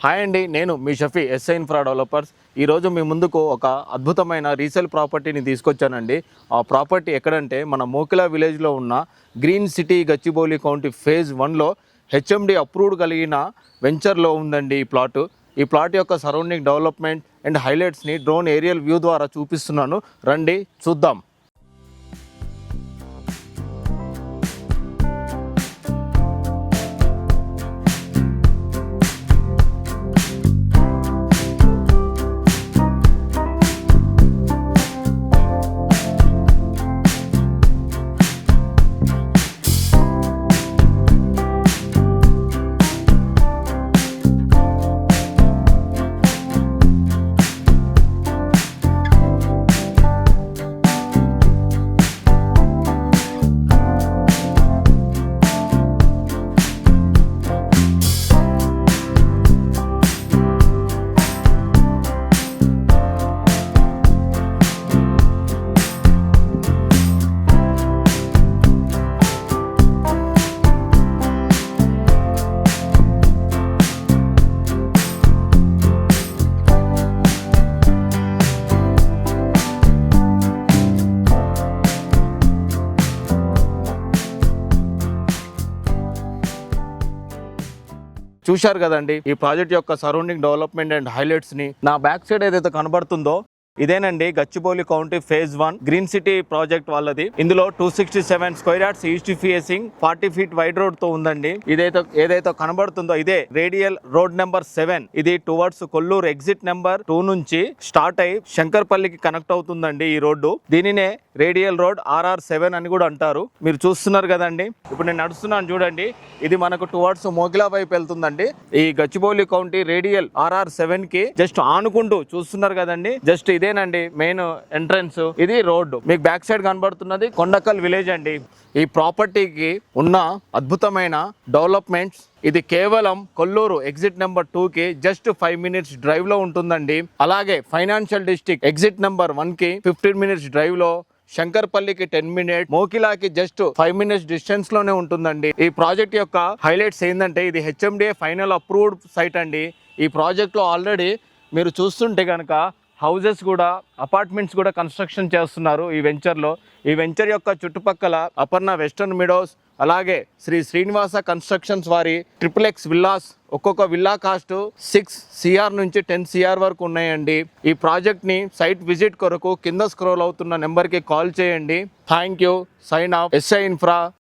Hi అండి, నేను మీ Shafi SI infra developers. ఈరోజు మీ ముందుకు ఒక అద్భుతమైన రీసేల్ ప్రాపర్టీని తీసుకొచ్చానండి. ఆ ప్రాపర్టీ ఎక్కడంటే మన మోకిలా విలేజ్లో ఉన్న green city Gachibowli county phase 1లో హెచ్ఎండి అప్రూవ్డ్ కలిగిన వెంచర్లో ఉందండి ఈ ప్లాటు. ఈ ప్లాట్ యొక్క సరౌండింగ్ డెవలప్మెంట్ అండ్ హైలైట్స్ని డ్రోన్ ఏరియల్ వ్యూ ద్వారా చూపిస్తున్నాను, రండి చూద్దాం. చూశారు కదండి ఈ ప్రాజెక్ట్ యొక్క సరౌండింగ్ డెవలప్మెంట్ అండ్ హైలైట్స్ ని. నా బ్యాక్ సైడ్ ఏదైతే కనబడుతుందో ఇదేనండి Gachibowli county phase 1 green city project వాళ్ళది. ఇందులో 267 square yards east facing 40 feet wide road తో ఉందండి. ఏదైతే కనబడుతుందో ఇదే రేడియల్ రోడ్ నెంబర్ 7. ఇది టువర్డ్స్ కొల్లూరు ఎగ్జిట్ నెంబర్ 2 నుంచి స్టార్ట్ అయ్యి శంకర్పల్లికి కనెక్ట్ అవుతుందండి ఈ రోడ్డు. దీనినే రేడియల్ రోడ్ RR7 అని కూడా అంటారు. మీరు చూస్తున్నారు కదండి, ఇప్పుడు నేను నడుస్తున్నాను చూడండి. ఇది మనకు టువర్డ్స్ మోగిలా వైపు వెళ్తుందండి. ఈ గచ్చిబౌలి కౌంటీ రేడియల్ RR7 కి జస్ట్ ఆనుకుంటూ చూస్తున్నారు కదండి. జస్ట్ ఇదేనండి మెయిన్ ఎంట్రన్స్. ఇది రోడ్డు. మీకు బ్యాక్ సైడ్ కనబడుతున్నది కొండకల్ విలేజ్ అండి. ఈ ప్రాపర్టీకి ఉన్న అద్భుతమైన డెవలప్మెంట్స్, ఇది కేవలం కొల్లూరు ఎగ్జిట్ నెంబర్ 2 కి జస్ట్ 5 మినిట్స్ డ్రైవ్ లో ఉంటుందండి. అలాగే ఫైనాన్షియల్ డిస్ట్రిక్ట్ ఎగ్జిట్ నెంబర్ 1 కి 15 మినిట్స్ డ్రైవ్ లో, శంకర్పల్లికి 10 మినిట్స్, మోకిలాకి జస్ట్ 5 మినిట్స్ డిస్టెన్స్ లోనే ఉంటుందండి. ఈ ప్రాజెక్ట్ యొక్క హైలైట్స్ ఏంటంటే ఇది హెచ్ఎండిఏ ఫైనల్ అప్రూవ్డ్ సైట్ అండి. ఈ ప్రాజెక్ట్ లో ఆల్రెడీ మీరు చూస్తుంటే కనుక హౌజెస్ కూడా, అపార్ట్మెంట్స్ కూడా కన్స్ట్రక్షన్ చేస్తున్నారు ఈ వెంచర్లో. ఈ వెంచర్ యొక్క చుట్టుపక్కల అపర్ణ వెస్టర్న్ మిడోస్, అలాగే శ్రీ శ్రీనివాస కన్స్ట్రక్షన్స్ వారి XXX విల్లాస్, ఒక్కొక్క విల్లా కాస్ట్ 6 CR నుంచి 10 CR వరకు ఉన్నాయండి. ఈ ప్రాజెక్ట్ని సైట్ విజిట్ కొరకు కింద స్క్రోల్ అవుతున్న నెంబర్కి కాల్ చేయండి. Thank you. Sign off. SI infra.